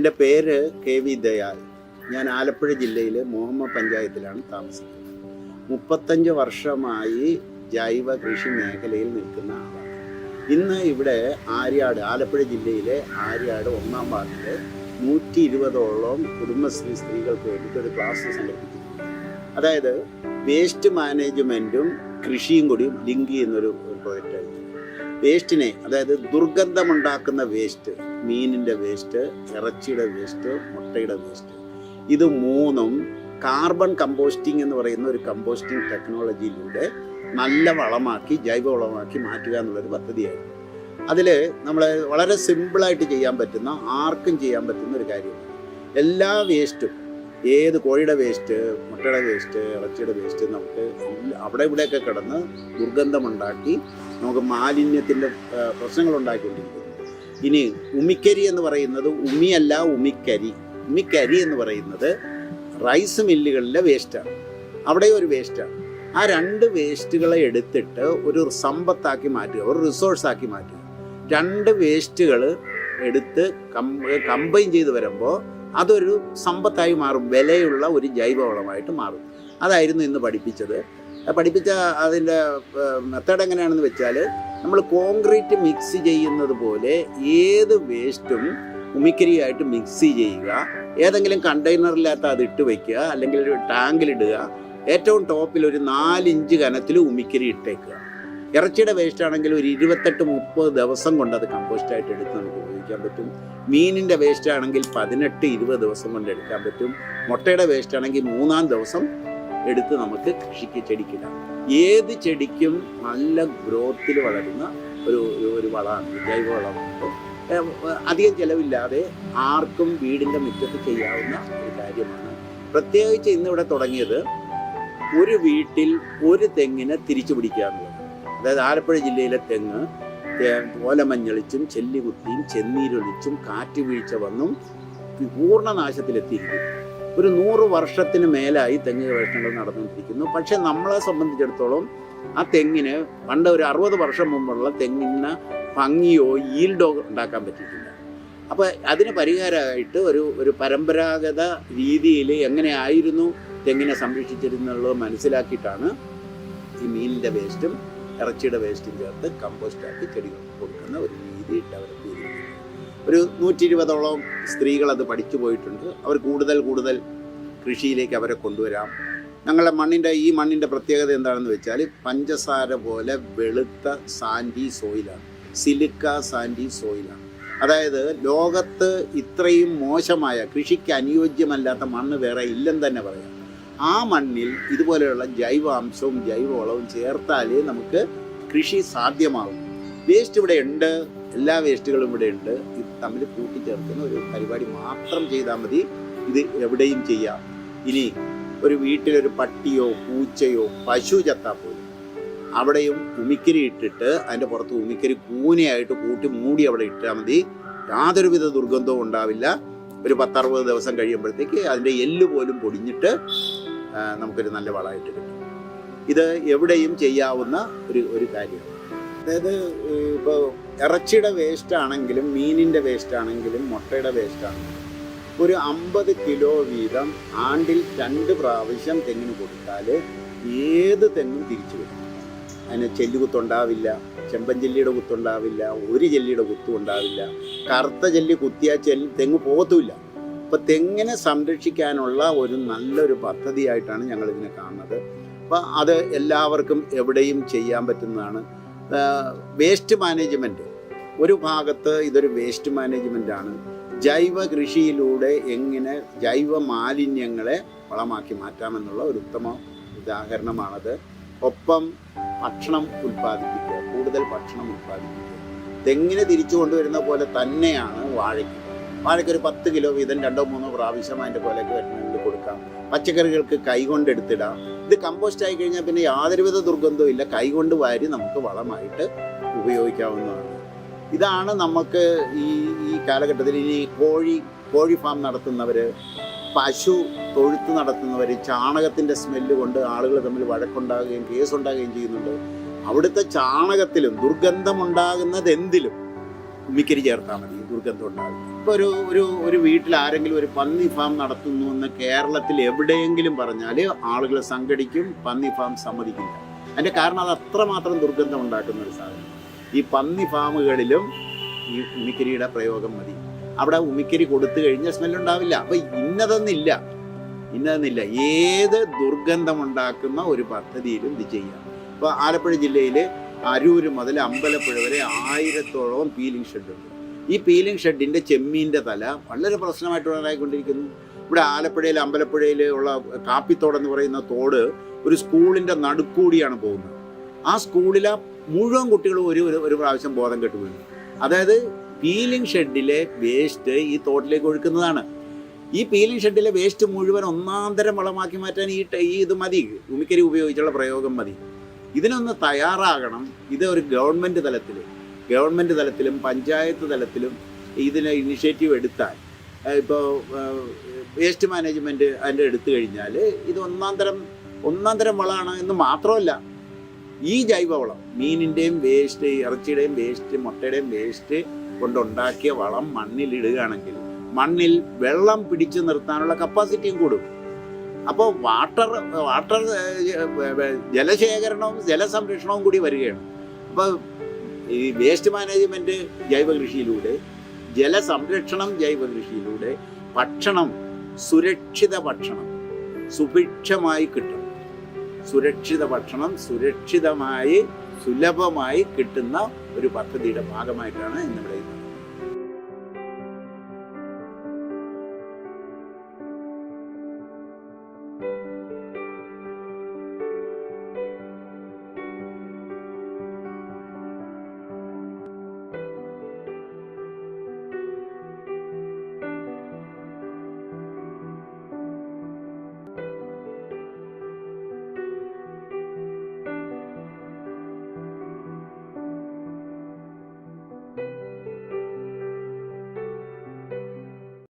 എൻ്റെ പേര് KV ദയാൽ. ഞാൻ ആലപ്പുഴ ജില്ലയിലെ മോഹമ്മ പഞ്ചായത്തിലാണ് താമസിക്കുന്നത്. 35 വർഷമായി ജൈവ കൃഷി മേഖലയിൽ നിൽക്കുന്ന ആളാണ്. ഇന്ന് ഇവിടെ ആര്യാട്, ആലപ്പുഴ ജില്ലയിലെ ആര്യാട് 1-ാം വാർഡിൽ 120ഓളം കുടുംബശ്രീ സ്ത്രീകൾക്ക് വേണ്ടിയിട്ട് ഒരു ക്ലാസ് സംഘടിപ്പിക്കുന്നു. അതായത് വേസ്റ്റ് മാനേജ്മെൻറ്റും കൃഷിയും കൂടി ലിങ്ക് ചെയ്യുന്നൊരു പ്രോജക്റ്റാണ്. വേസ്റ്റിനെ, അതായത് ദുർഗന്ധമുണ്ടാക്കുന്ന വേസ്റ്റ്, മീനിൻ്റെ വേസ്റ്റ്, ഇറച്ചിയുടെ വേസ്റ്റ്, മുട്ടയുടെ വേസ്റ്റ്, ഇത് മൂന്നും കാർബൺ കമ്പോസ്റ്റിംഗ് എന്ന് പറയുന്ന ഒരു കമ്പോസ്റ്റിംഗ് ടെക്നോളജിയിലൂടെ നല്ല വളമാക്കി, ജൈവവളമാക്കി മാറ്റുക എന്നുള്ളൊരു പദ്ധതിയായിരുന്നു. അതിൽ നമ്മൾ വളരെ സിമ്പിളായിട്ട് ചെയ്യാൻ പറ്റുന്ന, ആർക്കും ചെയ്യാൻ പറ്റുന്ന ഒരു കാര്യമാണ്. എല്ലാ വേസ്റ്റും, ഏത് കോഴിയുടെ വേസ്റ്റ്, മുട്ടയുടെ വേസ്റ്റ്, ഇറച്ചിയുടെ വേസ്റ്റ് നമുക്ക് അവിടെ ഇവിടെയൊക്കെ കിടന്ന് ദുർഗന്ധമുണ്ടാക്കി നമുക്ക് മാലിന്യത്തിൻ്റെ പ്രശ്നങ്ങൾ ഉണ്ടാക്കിക്കൊണ്ടിരിക്കുന്നു. ഇനി ഉമിക്കരി എന്ന് പറയുന്നത് ഉമിയല്ല, ഉമിക്കരി എന്ന് പറയുന്നത് റൈസ് മില്ലുകളിലെ വേസ്റ്റാണ്. അവിടെ ഒരു വേസ്റ്റാണ്. ആ 2 വേസ്റ്റുകളെ എടുത്തിട്ട് ഒരു സമ്പത്താക്കി മാറ്റുക, ഒരു റിസോഴ്സാക്കി മാറ്റുക. 2 വേസ്റ്റുകൾ എടുത്ത് കമ്പൈൻ ചെയ്ത് വരുമ്പോൾ അതൊരു സമ്പത്തായി മാറും, വിലയുള്ള ഒരു ജൈവവളമായിട്ട് മാറും. അതായിരുന്നു ഇന്ന് പഠിപ്പിച്ച അതിൻ്റെ മെത്തേഡ് എങ്ങനെയാണെന്ന് വെച്ചാൽ, നമ്മൾ കോൺക്രീറ്റ് മിക്സ് ചെയ്യുന്നത് പോലെ ഏത് വേസ്റ്റും ഉമിക്കരിയായിട്ട് മിക്സ് ചെയ്യുക. ഏതെങ്കിലും കണ്ടെയ്നറിനകത്ത് അത് ഇട്ട് വയ്ക്കുക, അല്ലെങ്കിൽ ഒരു ടാങ്കിലിടുക. ഏറ്റവും ടോപ്പിൽ ഒരു 4 ഇഞ്ച് കനത്തിൽ ഉമിക്കരി ഇട്ടേക്കുക. ഇറച്ചിയുടെ വേസ്റ്റ് ആണെങ്കിൽ ഒരു 28-30 ദിവസം കൊണ്ട് അത് കമ്പോസ്റ്റായിട്ട് എടുത്ത് നമുക്ക് ഉപയോഗിക്കാൻ പറ്റും. മീനിൻ്റെ വേസ്റ്റ് ആണെങ്കിൽ 18-20 ദിവസം കൊണ്ട് എടുക്കാൻ പറ്റും. മുട്ടയുടെ വേസ്റ്റ് ആണെങ്കിൽ 3-ാം ദിവസം എടുത്ത് നമുക്ക് ചെടിക്കിടാം. ഏത് ചെടിക്കും നല്ല ഗ്രോത്തിൽ വളരുന്ന ഒരു വളമാണ്, ജൈവവളമാണ്. അധികം ചിലവില്ലാതെ ആർക്കും വീടിൻ്റെ മുറ്റത്ത് ചെയ്യാവുന്ന ഒരു കാര്യമാണ്. പ്രത്യേകിച്ച് ഇന്നിവിടെ തുടങ്ങിയത് ഒരു വീട്ടിൽ ഒരു തെങ്ങിനെ തിരിച്ചു പിടിക്കുക എന്നുള്ളത്. അതായത് ആലപ്പുഴ ജില്ലയിലെ തെങ്ങ് ഓലമഞ്ഞളിച്ചും ചെല്ലികുത്തിയും ചെന്നീരൊലിച്ചും കാറ്റ് വീഴ്ച വന്നും പൂർണ്ണനാശത്തിലെത്തിയിരിക്കും. ഒരു 100 വർഷത്തിന് മേലായി തെങ്ങ് ഗവേഷണങ്ങൾ നടന്നുകൊണ്ടിരിക്കുന്നു. പക്ഷെ നമ്മളെ സംബന്ധിച്ചിടത്തോളം ആ തെങ്ങിന് പണ്ട് ഒരു 60 വർഷം മുമ്പുള്ള തെങ്ങിന് ഭംഗിയോ ഈൽഡോ ഉണ്ടാക്കാൻ പറ്റിയിട്ടില്ല. അപ്പോൾ അതിന് പരിഹാരമായിട്ട് ഒരു പരമ്പരാഗത രീതിയിൽ എങ്ങനെയായിരുന്നു തെങ്ങിനെ സംരക്ഷിച്ചിരുന്നുള്ളത് മനസ്സിലാക്കിയിട്ടാണ് ഈ മീനിൻ്റെ വേസ്റ്റും ഇറച്ചിയുടെ വേസ്റ്റും ചേർത്ത് കമ്പോസ്റ്റാക്കി ചെടികൾക്ക് കൊടുക്കുന്ന ഒരു രീതി ഡെവലപ്പ് ചെയ്തിരിക്കുന്നത്. ഒരു 120ഓളം സ്ത്രീകൾ അത് പഠിച്ചു പോയിട്ടുണ്ട്. അവർ കൂടുതൽ കൃഷിയിലേക്ക് അവരെ കൊണ്ടുവരാം. ഞങ്ങളുടെ ഈ മണ്ണിൻ്റെ പ്രത്യേകത എന്താണെന്ന് വെച്ചാൽ, പഞ്ചസാര പോലെ വെളുത്ത സാൻഡി സോയിലാണ്, സിലിക്ക സാൻഡി സോയിലാണ്. അതായത് ലോകത്ത് ഇത്രയും മോശമായ, കൃഷിക്ക് അനുയോജ്യമല്ലാത്ത മണ്ണ് വേറെ ഇല്ലെന്ന് തന്നെ പറയാം. ആ മണ്ണിൽ ഇതുപോലെയുള്ള ജൈവാംശവും ജൈവവളവും ചേർത്താലേ നമുക്ക് കൃഷി സാധ്യമാകും. വേസ്റ്റ് ഇവിടെ ഉണ്ട്, എല്ലാ വേസ്റ്റുകളും ഇവിടെ ഉണ്ട്. ഇത് തമ്മിൽ കൂട്ടിച്ചേർക്കുന്ന ഒരു പരിപാടി മാത്രം ചെയ്താൽ മതി. ഇത് എവിടെയും ചെയ്യാം. ഇനി ഒരു വീട്ടിലൊരു പട്ടിയോ പൂച്ചയോ പശു ചത്താൽ പോലും അവിടെയും ഉമിക്കരി ഇട്ടിട്ട് അതിൻ്റെ പുറത്ത് ഉമിക്കരി കൂനയായിട്ട് കൂട്ടി മൂടി അവിടെ ഇട്ടാൽ മതി. യാതൊരുവിധ ദുർഗന്ധവും ഉണ്ടാവില്ല. ഒരു 10-60 ദിവസം കഴിയുമ്പോഴത്തേക്ക് അതിൻ്റെ എല്ല് പോലും പൊടിഞ്ഞിട്ട് നമുക്കൊരു നല്ല വളമായിട്ട് കിട്ടും. ഇത് എവിടെയും ചെയ്യാവുന്ന ഒരു കാര്യമാണ്. അതായത് ഇപ്പോൾ ഇറച്ചിയുടെ വേസ്റ്റ് ആണെങ്കിലും മീനിൻ്റെ വേസ്റ്റ് ആണെങ്കിലും മുട്ടയുടെ വേസ്റ്റ് ആണെങ്കിലും ഒരു 50 കിലോ വീതം ആണ്ടിൽ 2 പ്രാവശ്യം തെങ്ങിന് കൊടുത്താൽ ഏത് തെങ്ങും തിരിച്ചു വരും. അതിന് ചെല്ലുകുത്തുണ്ടാവില്ല, ചെമ്പൻ ചെല്ലിയുടെ കുത്തുണ്ടാവില്ല, ഒരു ചെല്ലിയുടെ കുത്തും ഉണ്ടാവില്ല. കറുത്ത ചെല്ലി കുത്തിയാൽ തെങ്ങ് പോകത്തുമില്ല. അപ്പോൾ തെങ്ങിനെ സംരക്ഷിക്കാനുള്ള ഒരു നല്ലൊരു പദ്ധതിയായിട്ടാണ് ഞങ്ങളിതിനെ കാണുന്നത്. അപ്പോൾ അത് എല്ലാവർക്കും എവിടെയും ചെയ്യാൻ പറ്റുന്നതാണ്. വേസ്റ്റ് മാനേജ്മെൻറ്റ് ഒരു ഭാഗത്ത് ഇതൊരു വേസ്റ്റ് മാനേജ്മെൻറ്റാണ്. ജൈവ കൃഷിയിലൂടെ എങ്ങനെ ജൈവ മാലിന്യങ്ങളെ വളമാക്കി മാറ്റാമെന്നുള്ള ഒരു ഉത്തമ ഉദാഹരണമാണത്. ഒപ്പം ഭക്ഷണം ഉൽപ്പാദിപ്പിക്കുക, കൂടുതൽ ഭക്ഷണം ഉൽപ്പാദിപ്പിക്കുക. തെങ്ങിനെ തിരിച്ചു കൊണ്ടുവരുന്ന പോലെ തന്നെയാണ് വാഴയ്ക്കൊരു 10 കിലോ വീതം 2-3 പ്രാവശ്യം അതിൻ്റെ പോലെയൊക്കെ വരുന്നതിൽ കൊടുക്കാം. പച്ചക്കറികൾക്ക് കൈകൊണ്ടെടുത്തിടാം. ഇത് കമ്പോസ്റ്റ് ആയി കഴിഞ്ഞാൽ പിന്നെ യാതൊരുവിധ ദുർഗന്ധവും ഇല്ല. കൈകൊണ്ട് വാരി നമുക്ക് വളമായിട്ട് ഉപയോഗിക്കാവുന്നതാണ്. ഇതാണ് നമുക്ക് ഈ കാലഘട്ടത്തിൽ. ഇനി കോഴി ഫാം നടത്തുന്നവർ, പശു തൊഴുത്ത് നടത്തുന്നവർ, ചാണകത്തിൻ്റെ സ്മെല്ല് കൊണ്ട് ആളുകൾ തമ്മിൽ വഴക്കുണ്ടാകുകയും കേസുണ്ടാകുകയും ചെയ്യുന്നുണ്ട്. അവിടുത്തെ ചാണകത്തിലും ദുർഗന്ധമുണ്ടാകുന്നത് എന്തിലും ഉമിക്കരി ചേർത്താൽ മതി, ദുർഗന്ധം ഉണ്ടാകും. ഇപ്പോൾ ഒരു വീട്ടിൽ ആരെങ്കിലും ഒരു പന്നി ഫാം നടത്തുന്നു എന്ന് കേരളത്തിൽ എവിടെയെങ്കിലും പറഞ്ഞാൽ ആളുകൾ സംഘടിക്കും, പന്നി ഫാം സമ്മതിക്കില്ല. അതിൻ്റെ കാരണം അത് അത്രമാത്രം ദുർഗന്ധം ഉണ്ടാക്കുന്ന ഒരു സാധനം. ഈ പന്നി ഫാമുകളിലും ഈ ഉമിക്കരിയുടെ പ്രയോഗം മതി. അവിടെ ഉമിക്കരി കൊടുത്തു കഴിഞ്ഞാൽ സ്മെല്ലുണ്ടാവില്ല. അപ്പം ഇന്നതെന്നില്ല. ഏത് ദുർഗന്ധമുണ്ടാക്കുന്ന ഒരു പദ്ധതിയിലും ഇത് ചെയ്യാം. ഇപ്പോൾ ആലപ്പുഴ ജില്ലയിൽ അരൂർ മുതൽ അമ്പലപ്പുഴ വരെ 1000-ഓളം പീലിംഗ് ഷെഡുണ്ട്. ഈ പീലിംഗ് ഷെഡിൻ്റെ ചെമ്മീൻ്റെ തല വളരെ പ്രശ്നമായിട്ട് ഉണ്ടായിക്കൊണ്ടിരിക്കുന്നു. ഇവിടെ ആലപ്പുഴയിൽ അമ്പലപ്പുഴയിൽ ഉള്ള കാപ്പിത്തോടെന്ന് പറയുന്ന തോട് ഒരു സ്കൂളിൻ്റെ നടുക്കൂടിയാണ് പോകുന്നത്. ആ സ്കൂളിലെ മുഴുവൻ കുട്ടികളും ഒരു പ്രാവശ്യം ബോധം കെട്ട് വീണു. അതായത് പീലിംഗ് ഷെഡിലെ വേസ്റ്റ് ഈ തോട്ടിലേക്ക് ഒഴുക്കുന്നതാണ്. ഈ പീലിംഗ് ഷെഡിലെ വേസ്റ്റ് മുഴുവൻ ഒന്നാന്തരം വളമാക്കി മാറ്റാൻ ഈ ഇത് മതി, ഉമിക്കരി ഉപയോഗിച്ചുള്ള പ്രയോഗം മതി. ഇതിനൊന്ന് തയ്യാറാകണം. ഇത് ഒരു ഗവൺമെൻറ് തലത്തിലും പഞ്ചായത്ത് തലത്തിലും ഇതിന് ഇനിഷ്യേറ്റീവ് എടുത്താൽ, ഇപ്പോൾ വേസ്റ്റ് മാനേജ്മെൻറ്റ് അതിൻ്റെ എടുത്തു കഴിഞ്ഞാൽ ഇത് ഒന്നാന്തരം വളമാണ് എന്ന് മാത്രമല്ല, ഈ ജൈവവളം മീനിൻ്റെയും വേസ്റ്റ്, ഇറച്ചിയുടെയും വേസ്റ്റ്, മുട്ടയുടെയും വേസ്റ്റ് കൊണ്ടുണ്ടാക്കിയ വളം മണ്ണിലിടുകയാണെങ്കിൽ മണ്ണിൽ വെള്ളം പിടിച്ചു നിർത്താനുള്ള കപ്പാസിറ്റിയും കൂടും. അപ്പോൾ വാട്ടർ ജലശേഖരണവും ജലസംരക്ഷണവും കൂടി വരികയാണ്. അപ്പോൾ ഈ വേസ്റ്റ് മാനേജ്മെൻറ്റ് ജൈവകൃഷിയിലൂടെ, ജലസംരക്ഷണം ജൈവകൃഷിയിലൂടെ, ഭക്ഷണം സുരക്ഷിത ഭക്ഷണം സുഭിക്ഷമായി കിട്ടും. സുരക്ഷിത ഭക്ഷണം സുരക്ഷിതമായി സുലഭമായി കിട്ടുന്ന ഒരു പദ്ധതിയുടെ ഭാഗമായിട്ടാണ് ഇന്നിവിടെ